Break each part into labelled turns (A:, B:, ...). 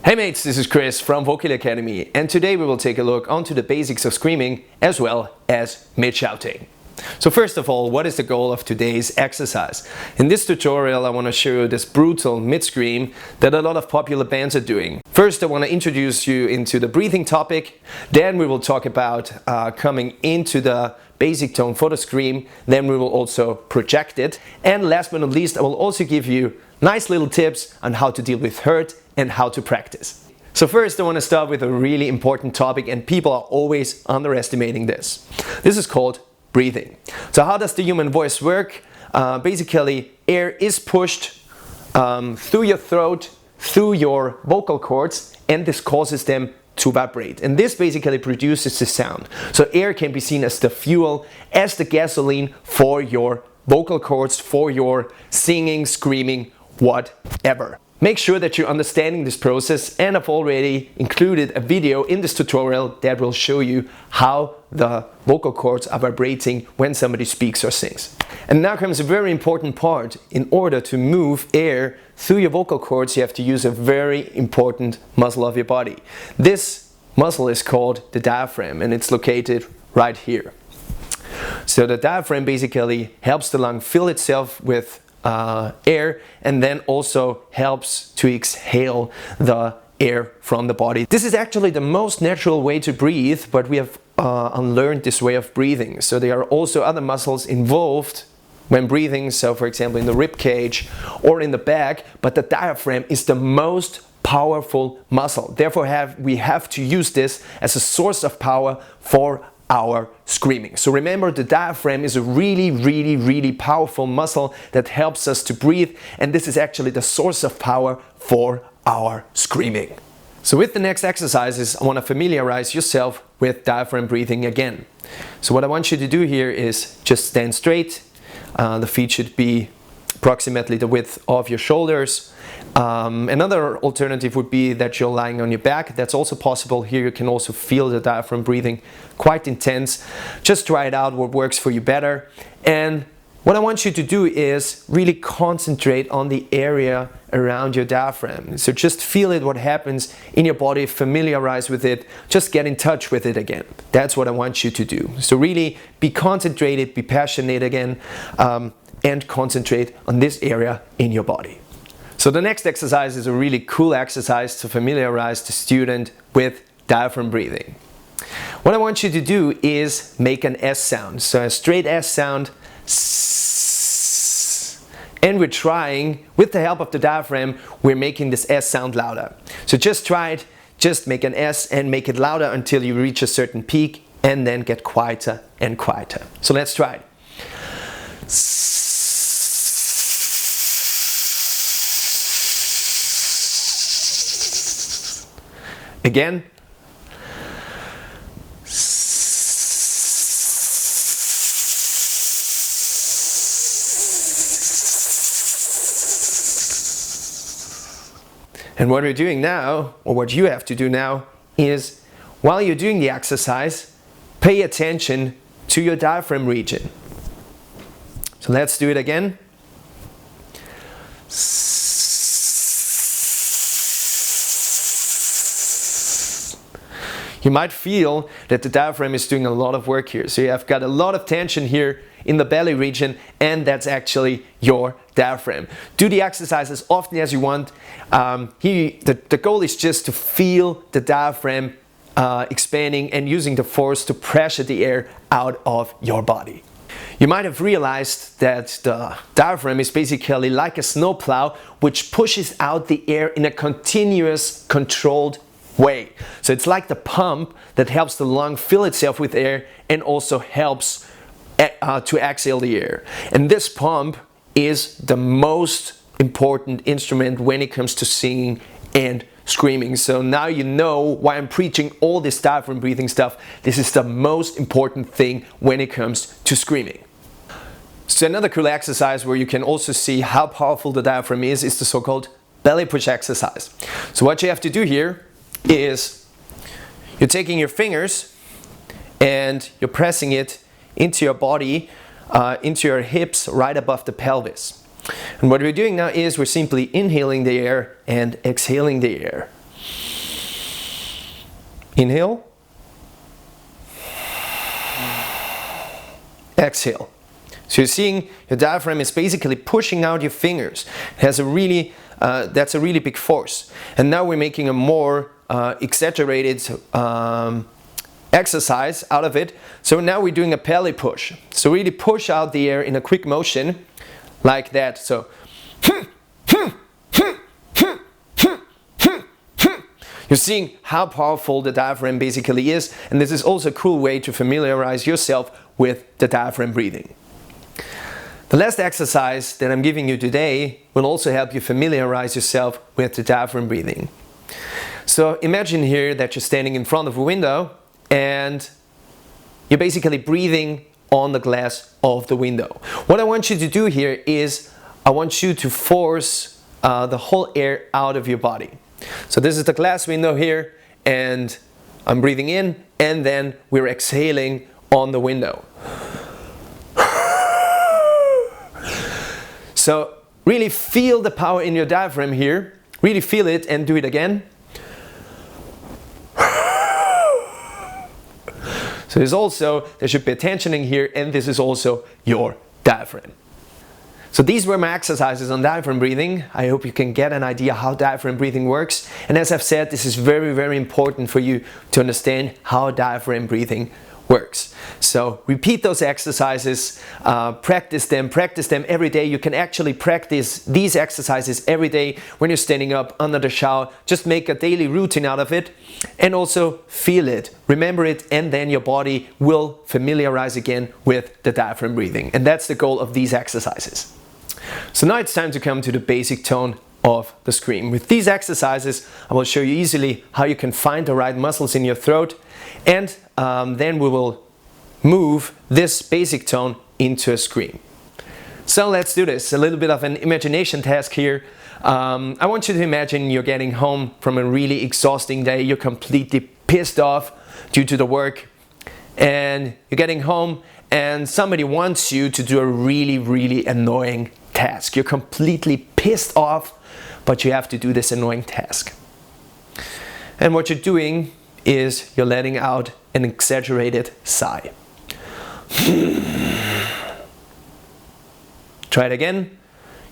A: Hey mates, this is Chris from Vokill Academy, and today we will take a look onto the basics of screaming as well as mid-shouting. So first of all, what is the goal of today's exercise? In this tutorial I want to show you this brutal mid-scream that a lot of popular bands are doing. First I want to introduce you into the breathing topic, then we will talk about coming into the basic tone for the scream, then we will also project it, and last but not least I will also give you nice little tips on how to deal with hurt and how to practice. So first I want to start with a really important topic, and people are always underestimating this. This is called breathing. So how does the human voice work? Basically air is pushed through your throat, through your vocal cords, and this causes them to vibrate, and this basically produces the sound. So air can be seen as the fuel, as the gasoline for your vocal cords, for your singing, screaming, whatever. Make sure that you're understanding this process, and I've already included a video in this tutorial that will show you how the vocal cords are vibrating when somebody speaks or sings. And now comes a very important part. In order to move air through your vocal cords, you have to use a very important muscle of your body. This muscle is called the diaphragm, and it's located right here. So the diaphragm basically helps the lung fill itself with air, and then also helps to exhale the air from the body. This is actually the most natural way to breathe, but we have unlearned this way of breathing. So there are also other muscles involved when breathing, so for example in the rib cage or in the back, but the diaphragm is the most powerful muscle. Therefore we have to use this as a source of power for our screaming. So remember, the diaphragm is a really powerful muscle that helps us to breathe, and this is actually the source of power for our screaming. So with the next exercises, I want to familiarize yourself with diaphragm breathing again. So what I want you to do here is just stand straight. The feet should be approximately the width of your shoulders. Another alternative would be that you're lying on your back. That's also possible. Here you can also feel the diaphragm breathing quite intense. Just try it out, what works for you better. And what I want you to do is really concentrate on the area around your diaphragm. So just feel it, what happens in your body, familiarize with it, just get in touch with it again. That's what I want you to do. So really be concentrated, be passionate again, and concentrate on this area in your body. So the next exercise is a really cool exercise to familiarize the student with diaphragm breathing. What I want you to do is make an S sound, so a straight S sound, and we're trying, with the help of the diaphragm, we're making this S sound louder. So just try it, just make an S and make it louder until you reach a certain peak, and then get quieter and quieter. So let's try it. Again. And what we're doing now, or what you have to do now, is while you're doing the exercise, pay attention to your diaphragm region. So let's do it again. You might feel that the diaphragm is doing a lot of work here. So you have got a lot of tension here in the belly region, and that's actually your diaphragm. Do the exercise as often as you want. The goal is just to feel the diaphragm expanding and using the force to pressure the air out of your body. You might have realized that the diaphragm is basically like a snowplow, which pushes out the air in a continuous, controlled way. So it's like the pump that helps the lung fill itself with air and also helps to exhale the air. And this pump is the most important instrument when it comes to singing and screaming. So now you know why I'm preaching all this diaphragm breathing stuff. This is the most important thing when it comes to screaming. So another cool exercise where you can also see how powerful the diaphragm is the so-called belly push exercise. So what you have to do here is you're taking your fingers and you're pressing it into your body, into your hips, right above the pelvis. And what we're doing now is we're simply inhaling the air and exhaling the air. Inhale. Exhale. So you're seeing your diaphragm is basically pushing out your fingers. It has that's a really big force. And now we're making a more exaggerated exercise out of it. So now we're doing a belly push. So really push out the air in a quick motion like that. So you're seeing how powerful the diaphragm basically is, and this is also a cool way to familiarize yourself with the diaphragm breathing. The last exercise that I'm giving you today will also help you familiarize yourself with the diaphragm breathing. So imagine here that you're standing in front of a window and you're basically breathing on the glass of the window. What I want you to do here is I want you to force the whole air out of your body. So this is the glass window here, and I'm breathing in, and then we're exhaling on the window. So really feel the power in your diaphragm here. Really feel it and do it again. So there should be a tensioning here, and this is also your diaphragm. So these were my exercises on diaphragm breathing. I hope you can get an idea how diaphragm breathing works. And as I've said, this is very, very important for you to understand how diaphragm breathing works. So repeat those exercises, practice them every day. You can actually practice these exercises every day when you're standing up under the shower. Just make a daily routine out of it and also feel it, remember it, and then your body will familiarize again with the diaphragm breathing. And that's the goal of these exercises. So now it's time to come to the basic tone of the scream. With these exercises, I will show you easily how you can find the right muscles in your throat, and then we will move this basic tone into a scream. So let's do this. A little bit of an imagination task here. I want you to imagine you're getting home from a really exhausting day. You're completely pissed off due to the work, and you're getting home and somebody wants you to do a really, really annoying task. You're completely pissed off, but you have to do this annoying task. And what you're doing is you're letting out an exaggerated sigh. Try it again.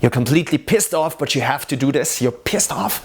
A: You're completely pissed off, but you have to do this. You're pissed off.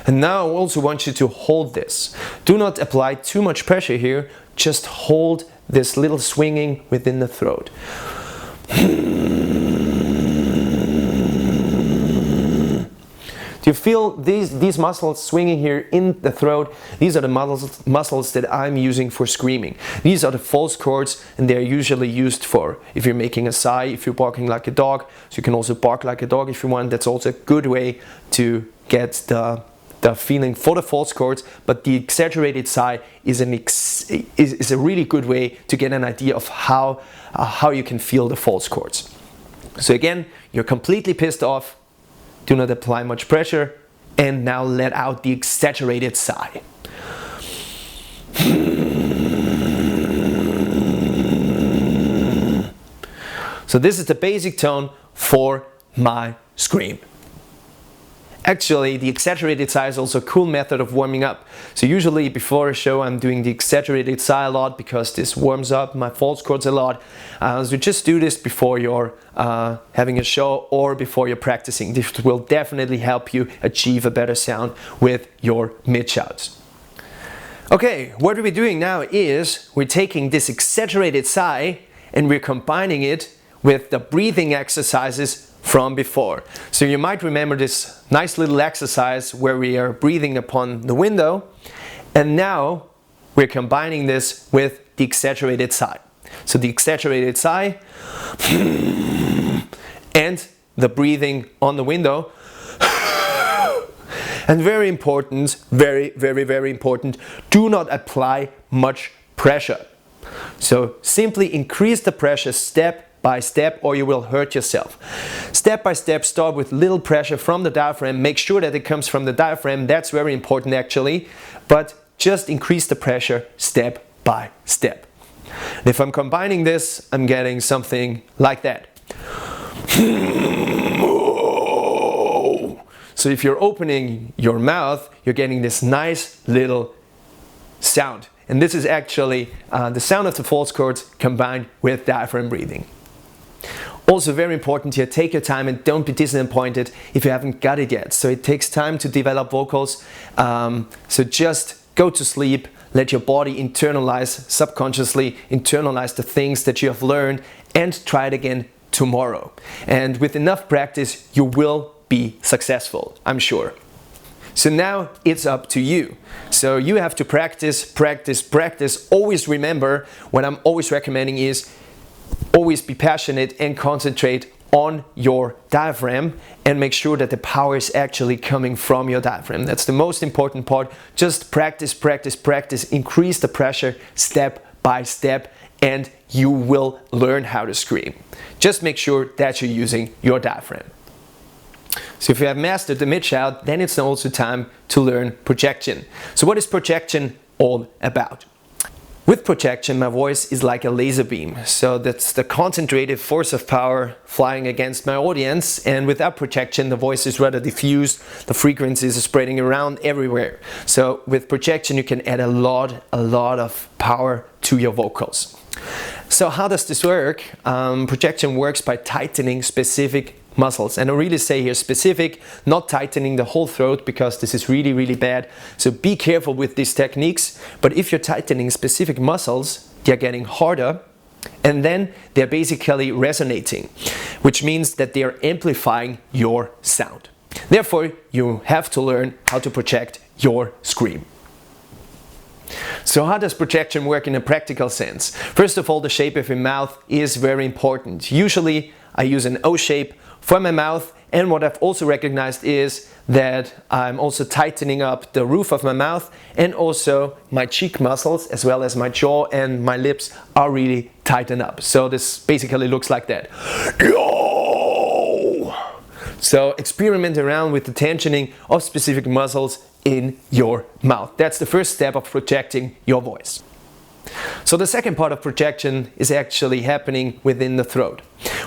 A: And now I also want you to hold this. Do not apply too much pressure here. Just hold this little swinging within the throat. Do you feel these muscles swinging here in the throat? These are the muscles that I'm using for screaming. These are the false chords, and they're usually used for if you're making a sigh, if you're barking like a dog. So you can also bark like a dog if you want. That's also a good way to get the feeling for the false chords, but the exaggerated sigh is a really good way to get an idea of how you can feel the false chords. So again, you're completely pissed off. Do not apply much pressure, and now let out the exaggerated sigh. So this is the basic tone for my scream. Actually, the exaggerated sigh is also a cool method of warming up. So usually before a show I'm doing the exaggerated sigh a lot because this warms up my false chords a lot. So just do this before you're having a show or before you're practicing. This will definitely help you achieve a better sound with your mid-shouts. Okay, what we're doing now is we're taking this exaggerated sigh and we're combining it with the breathing exercises from before. So you might remember this nice little exercise where we are breathing upon the window, and now we're combining this with the exaggerated sigh. So the exaggerated sigh and the breathing on the window. And very important, very important, do not apply much pressure. So simply increase the pressure step by step, or you will hurt yourself. Step by step, start with little pressure from the diaphragm. Make sure that it comes from the diaphragm. That's very important actually, but just increase the pressure step by step. And if I'm combining this, I'm getting something like that. So if you're opening your mouth, you're getting this nice little sound. And this is actually the sound of the false chords combined with diaphragm breathing. Also very important here, take your time and don't be disappointed if you haven't got it yet. So it takes time to develop vocals. So just go to sleep, let your body internalize, subconsciously internalize the things that you have learned and try it again tomorrow. And with enough practice, you will be successful, I'm sure. So now it's up to you. So you have to practice, practice, practice. Always remember, what I'm always recommending is always be passionate and concentrate on your diaphragm and make sure that the power is actually coming from your diaphragm. That's the most important part. Just practice, practice, practice. Increase the pressure step by step and you will learn how to scream. Just make sure that you're using your diaphragm. So if you have mastered the mid-shout, then it's also time to learn projection. So what is projection all about? With projection, my voice is like a laser beam. So that's the concentrated force of power flying against my audience. And without projection, the voice is rather diffused. The frequencies are spreading around everywhere. So with projection, you can add a lot of power to your vocals. So how does this work? Projection works by tightening specific muscles, and I really say here specific, not tightening the whole throat, because this is really bad. So be careful with these techniques. But if you're tightening specific muscles, they're getting harder and then they're basically resonating, which means that they're amplifying your sound. Therefore, you have to learn how to project your scream. So how does projection work in a practical sense? First of all, the shape of your mouth is very important. Usually I use an O shape for my mouth, and what I've also recognized is that I'm also tightening up the roof of my mouth, and also my cheek muscles as well as my jaw and my lips are really tightened up. So this basically looks like that. So experiment around with the tensioning of specific muscles in your mouth. That's the first step of projecting your voice. So the second part of projection is actually happening within the throat.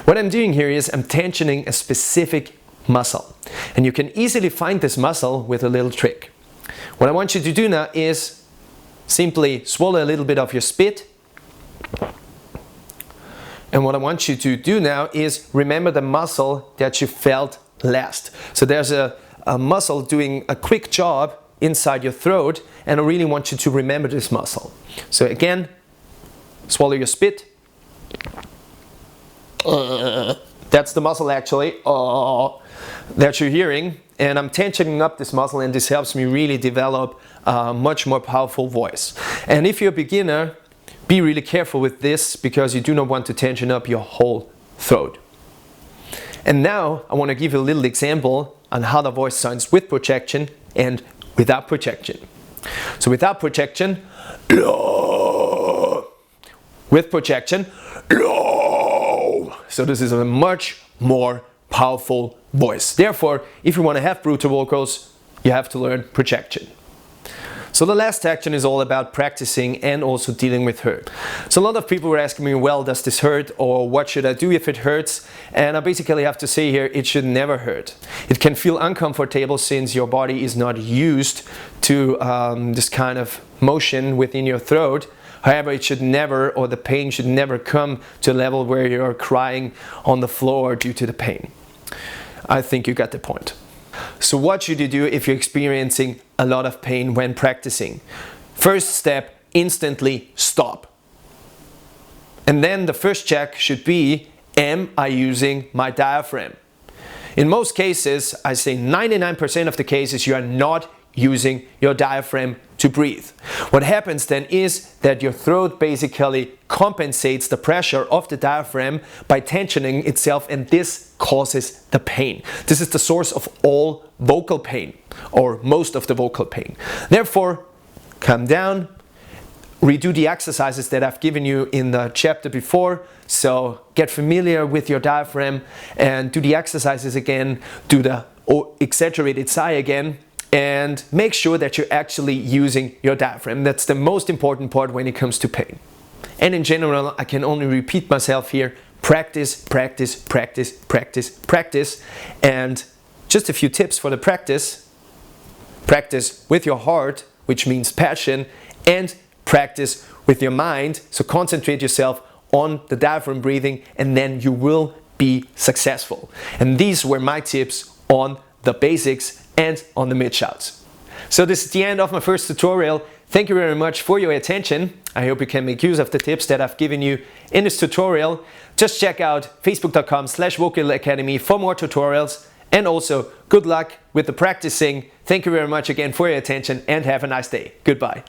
A: What I'm doing here is I'm tensioning a specific muscle. And you can easily find this muscle with a little trick. What I want you to do now is simply swallow a little bit of your spit. And what I want you to do now is remember the muscle that you felt last. So there's a muscle doing a quick job inside your throat, and I really want you to remember this muscle. So again, swallow your spit. That's the muscle actually that you're hearing, and I'm tensioning up this muscle, and this helps me really develop a much more powerful voice. And if you're a beginner, be really careful with this, because you do not want to tension up your whole throat. And now I want to give you a little example on how the voice sounds with projection and without projection. So without projection, with projection, so this is a much more powerful voice. Therefore, if you want to have brutal vocals, you have to learn projection. So the last section is all about practicing and also dealing with hurt. So a lot of people were asking me, well, does this hurt, or what should I do if it hurts? And I basically have to say here, it should never hurt. It can feel uncomfortable since your body is not used to this kind of motion within your throat. However, it should never, or the pain should never come to a level where you're crying on the floor due to the pain. I think you got the point. So what should you do if you're experiencing a lot of pain when practicing? First step, instantly stop. And then the first check should be, am I using my diaphragm? In most cases, I say 99% of the cases, you are not using your diaphragm to breathe. What happens then is that your throat basically compensates the pressure of the diaphragm by tensioning itself, and this causes the pain. This is the source of all vocal pain, or most of the vocal pain. Therefore, calm down, redo the exercises that I've given you in the chapter before. So get familiar with your diaphragm and do the exercises again, do the exaggerated sigh again, and make sure that you're actually using your diaphragm. That's the most important part when it comes to pain. And in general, I can only repeat myself here, practice, practice, practice, practice, practice, and just a few tips for the practice. Practice with your heart, which means passion, and practice with your mind. So concentrate yourself on the diaphragm breathing, and then you will be successful. And these were my tips on the basics and on the mid-shouts. So this is the end of my first tutorial. Thank you very much for your attention. I hope you can make use of the tips that I've given you in this tutorial. Just check out facebook.com/VokillAcademy for more tutorials. And also, good luck with the practicing. Thank you very much again for your attention and have a nice day. Goodbye.